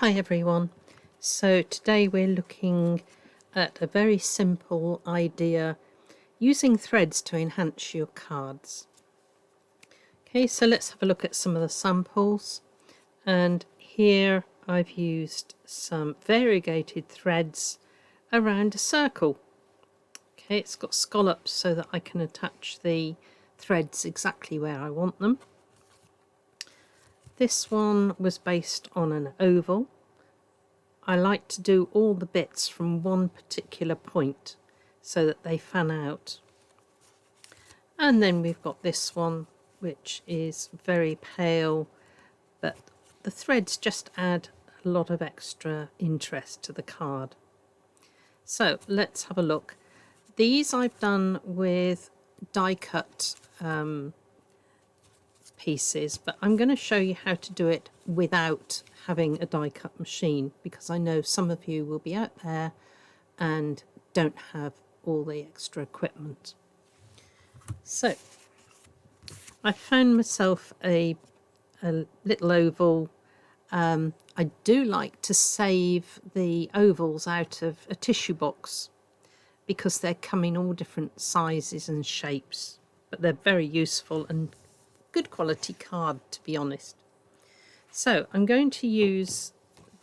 Hi everyone. So today we're looking at a very simple idea using threads to enhance your cards. Okay, so let's have a look at some of the samples. And here I've used some variegated threads around a circle. Okay, it's got scallops so that I can attach the threads exactly where I want them. This one was based on an oval. I like to do all the bits from one particular point so that they fan out. And then we've got this one, which is very pale, but the threads just add a lot of extra interest to the card. So let's have a look. These I've done with die cut pieces, but I'm going to show you how to do it without having a die cut machine, because I know some of you will be out there and don't have all the extra equipment. So I found myself a little oval. I do like to save the ovals out of a tissue box because they come in all different sizes and shapes, but they're very useful and good quality card, to be honest. So I'm going to use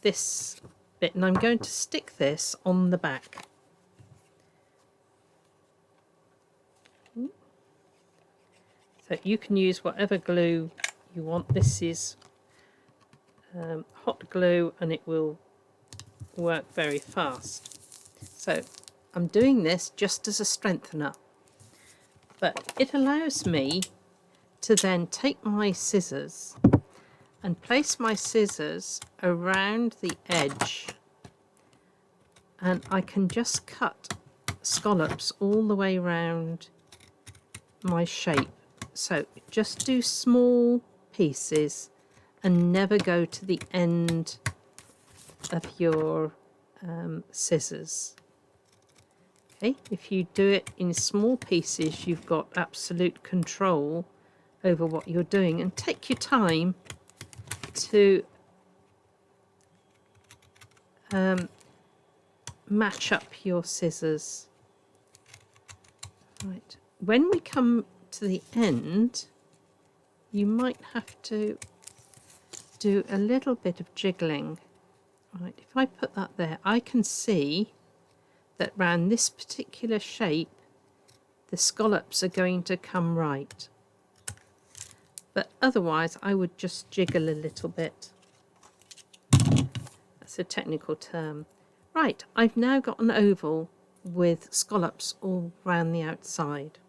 this bit and I'm going to stick this on the back. So you can use whatever glue you want. This is hot glue and it will work very fast. So I'm doing this just as a strengthener, but it allows me to then take my scissors and place my scissors around the edge, and I can just cut scallops all the way around my shape. So just do small pieces and never go to the end of your scissors. Okay, if you do it in small pieces, you've got absolute control over what you're doing, and take your time to match up your scissors. Right, when we come to the end, you might have to do a little bit of jiggling. Right, if I put that there, I can see that round this particular shape the scallops are going to come right, but otherwise I would just jiggle a little bit. That's a technical term. Right, I've now got an oval with scallops all round the outside.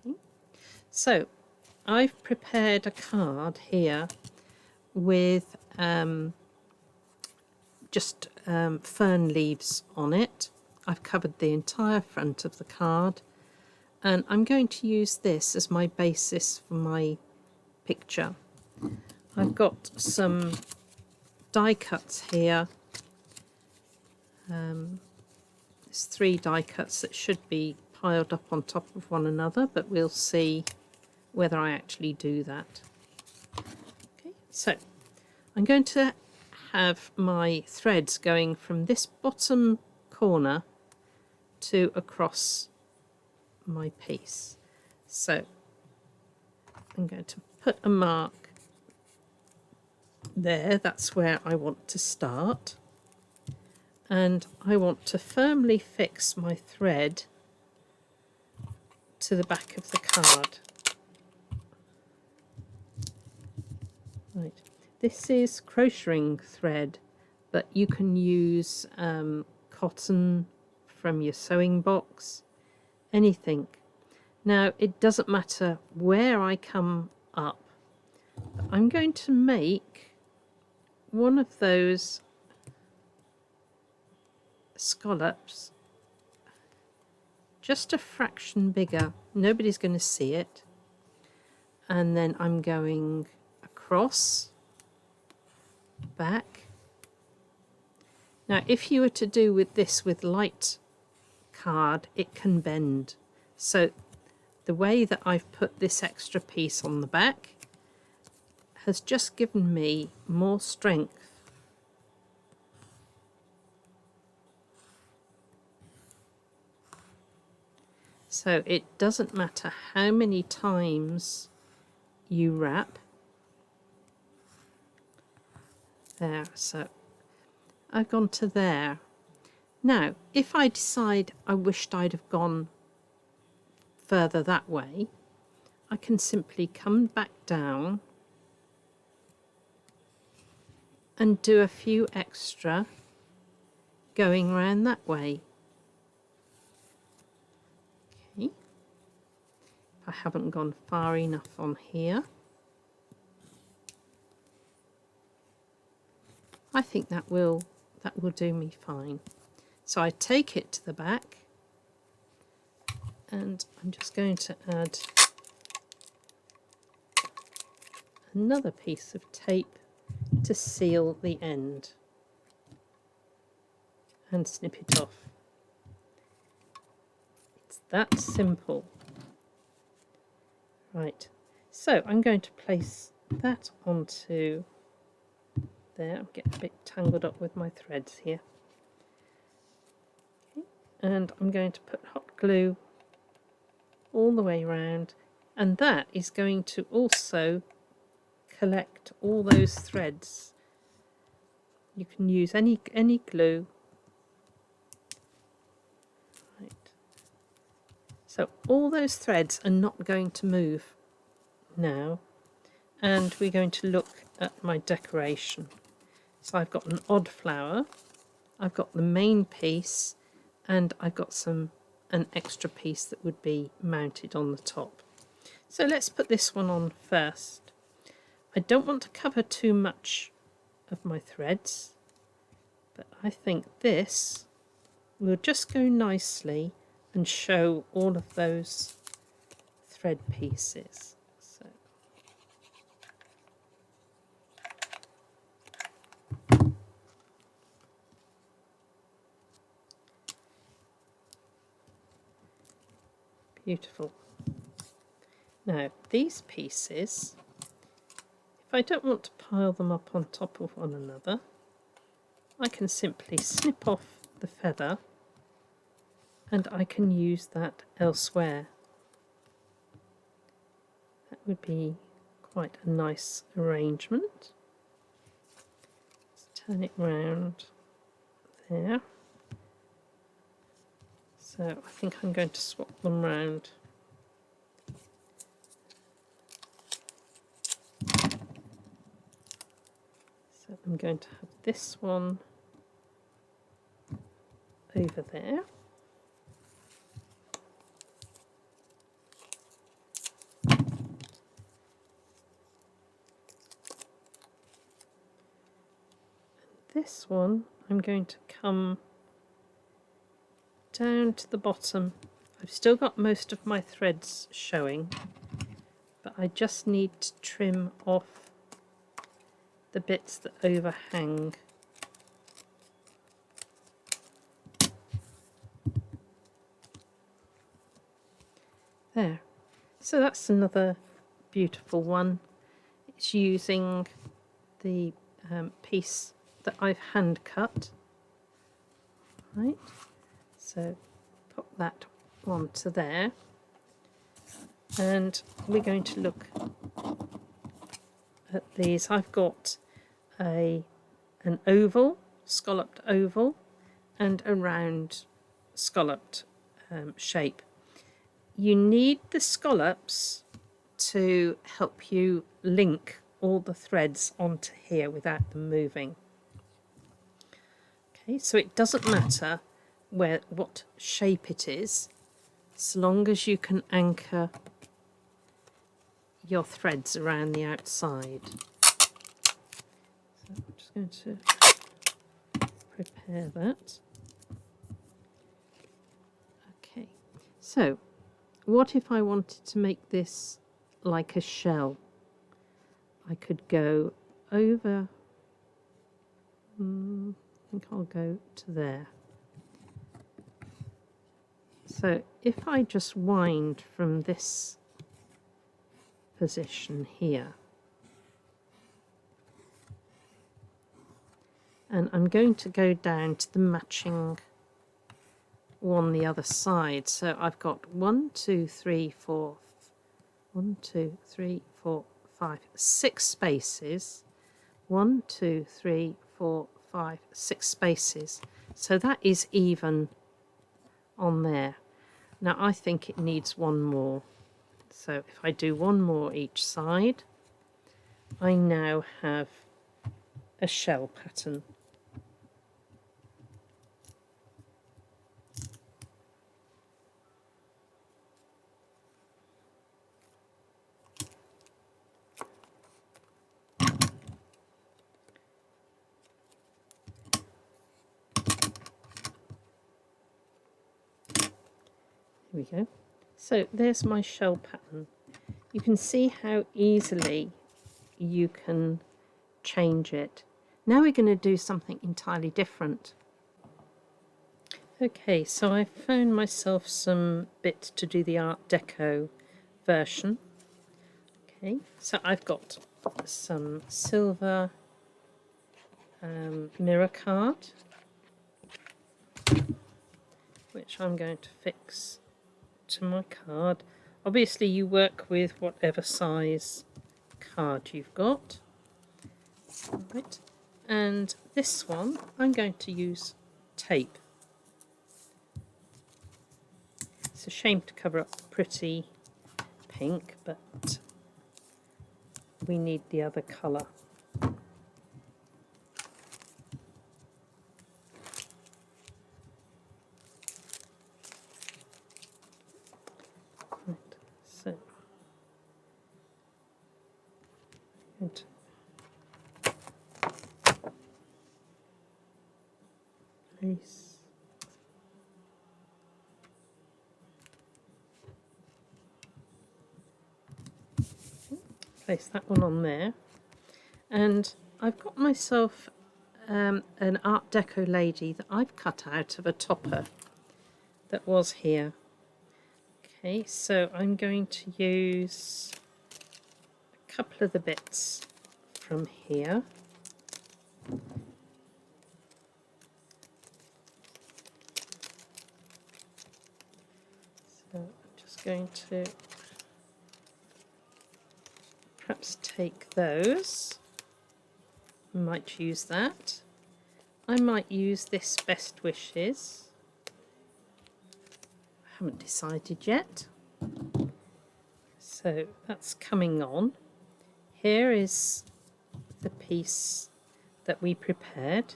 Okay. So I've prepared a card here with just fern leaves on it. I've covered the entire front of the card, and I'm going to use this as my basis for my picture. I've got some die cuts here. There's 3 die cuts that should be piled up on top of one another, but we'll see whether I actually do that. Okay, so I'm going to have my threads going from this bottom corner to across my piece. So I'm going to put a mark there. That's where I want to start, and I want to firmly fix my thread to the back of the card. Right, this is crocheting thread, but you can use cotton from your sewing box, anything. Now it doesn't matter where I come up, but I'm going to make one of those scallops just a fraction bigger. Nobody's going to see it. And then I'm going across, back. Now if you were to do with this with light card, it can bend. So the way that I've put this extra piece on the back has just given me more strength So it doesn't matter how many times you wrap. There, so I've gone to there. Now, if I decide I wished I'd have gone further that way, I can simply come back down and do a few extra going round that way. Okay. If I haven't gone far enough on here, I think that will do me fine. So I take it to the back, and I'm just going to add another piece of tape to seal the end and snip it off. It's that simple. Right, so I'm going to place that onto there. I'm getting a bit tangled up with my threads here. Okay. And I'm going to put hot glue all the way around, and that is going to also collect all those threads. You can use any glue. Right. So all those threads are not going to move now, and we're going to look at my decoration. So I've got an odd flower, I've got the main piece, and I've got an extra piece that would be mounted on the top. So let's put this one on first. I don't want to cover too much of my threads, but I think this will just go nicely and show all of those thread pieces. So beautiful. Now these pieces, if I don't want to pile them up on top of one another, I can simply snip off the feather and I can use that elsewhere. That would be quite a nice arrangement. Let's turn it round there. So I think I'm going to swap them round. So I'm going to have this one over there. This one I'm going to come down to the bottom. I've still got most of my threads showing, but I just need to trim off the bits that overhang. There. So that's another beautiful one. It's using the piece that I've hand cut. Right. So pop that onto there, and we're going to look at these. I've got an oval, scalloped oval, and a round scalloped shape. You need the scallops to help you link all the threads onto here without them moving. Okay, so it doesn't matter what shape it is, so long as you can anchor your threads around the outside. So I'm just going to prepare that. Okay, so what if I wanted to make this like a shell? I could go over, I think I'll go to there. So if I just wind from this position here, and I'm going to go down to the matching on the other side. So I've got 1, 2, 3, 4, 1, 2, 3, 4, 5, 6 spaces. 1, 2, 3, 4, 5, 6 spaces. So that is even on there. Now I think it needs one more. So if I do one more each side, I now have a shell pattern. Here we go. So there's my shell pattern. You can see how easily you can change it. Now we're going to do something entirely different. Okay, so I found myself some bits to do the Art Deco version. Okay, so I've got some silver mirror card, which I'm going to fix to my card. Obviously you work with whatever size card you've got. Right. And this one I'm going to use tape. It's a shame to cover up the pretty pink, but we need the other colour. Right, so good. Place. Place that one on there, and I've got myself an Art Deco lady that I've cut out of a topper that was here. Okay, so I'm going to use a couple of the bits from here. So I'm just going to perhaps take those. I might use that. I might use this Best Wishes. I haven't decided yet. So that's coming on. Here is the piece that we prepared,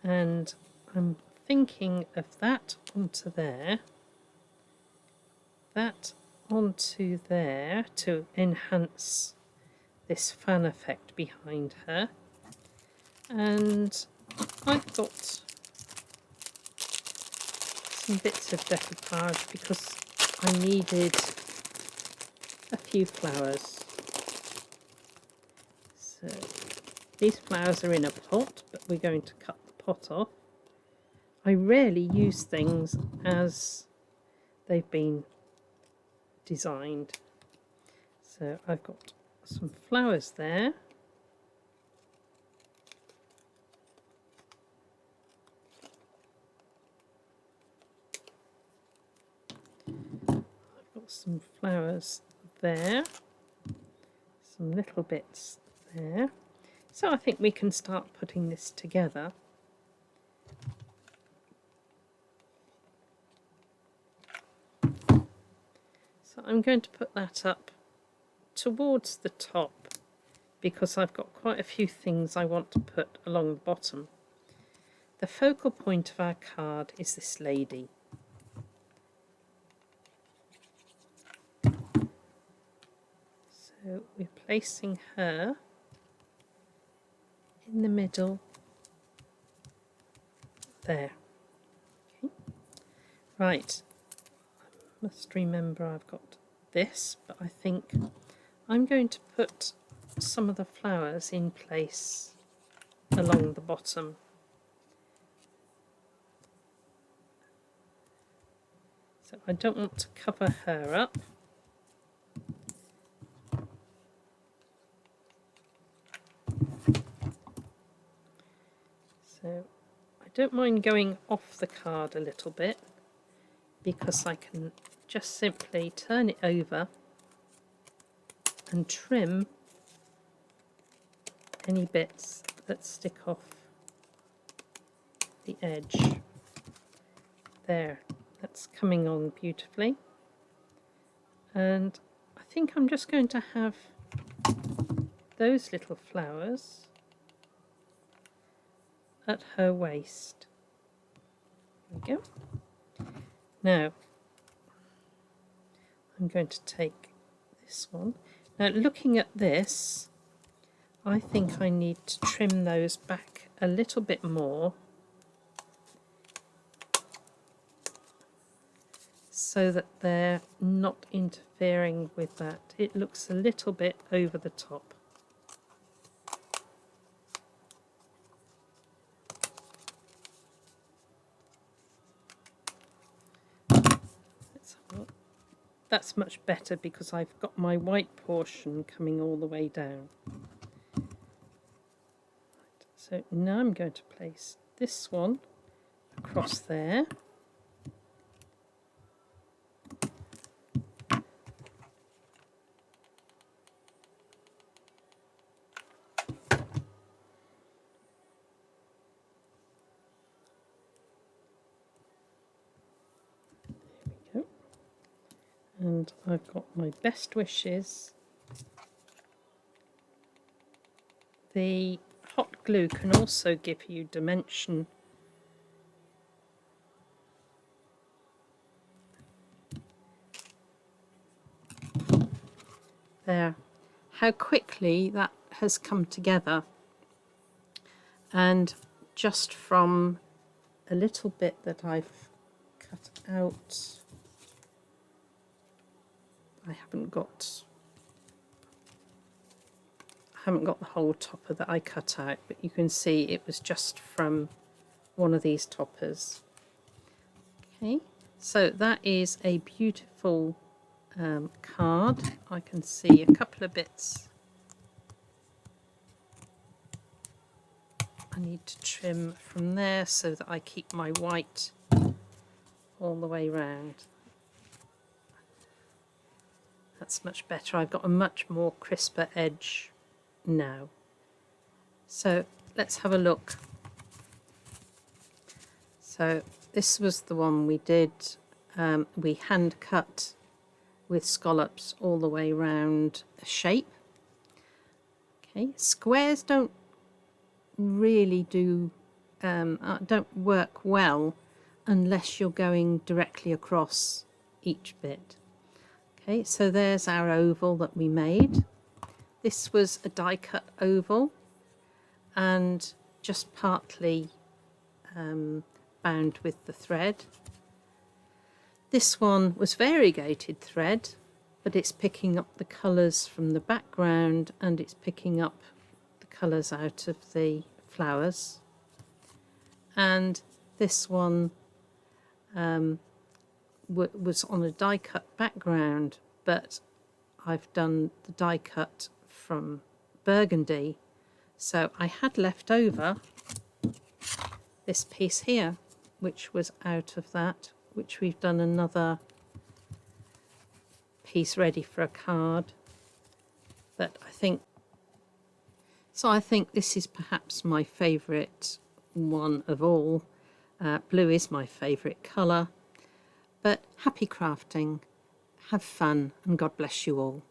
and I'm thinking of that onto there, that onto there to enhance this fan effect behind her. And I've got some bits of decoupage because I needed a few flowers. So these flowers are in a pot, but we're going to cut the pot off. I rarely use things as they've been designed. So I've got some flowers there. I've got some flowers there, some little bits there. So I think we can start putting this together. So I'm going to put that up towards the top because I've got quite a few things I want to put along the bottom. The focal point of our card is this lady. So we're placing her in the middle there. Okay. Right, I must remember I've got this, but I think I'm going to put some of the flowers in place along the bottom. So I don't want to cover her up. So I don't mind going off the card a little bit, because I can just simply turn it over and trim any bits that stick off the edge. There, that's coming on beautifully. And I think I'm just going to have those little flowers at her waist. There we go. Now I'm going to take this one. Now looking at this, I think I need to trim those back a little bit more so that they're not interfering with that. It looks a little bit over the top. Let's have a look. That's much better because I've got my white portion coming all the way down. So now I'm going to place this one across there. And I've got my best wishes. The hot glue can also give you dimension. There, how quickly that has come together. And just from a little bit that I've cut out, I haven't got the whole topper that I cut out, but you can see it was just from one of these toppers. Okay, so that is a beautiful card. I can see a couple of bits I need to trim from there so that I keep my white all the way round. That's much better. I've got a much more crisper edge now. So let's have a look. So this was the one we did. We hand cut with scallops all the way round a shape. Okay, squares don't really don't work well unless you're going directly across each bit. Okay, so there's our oval that we made. This was a die cut oval and just partly bound with the thread. This one was variegated thread, but it's picking up the colours from the background and it's picking up the colours out of the flowers. And this one was on a die cut background, but I've done the die cut from burgundy, so I had left over this piece here which was out of that, which we've done another piece ready for a card. But I think this is perhaps my favourite one of all. Blue is my favourite colour. But happy crafting, have fun, and God bless you all.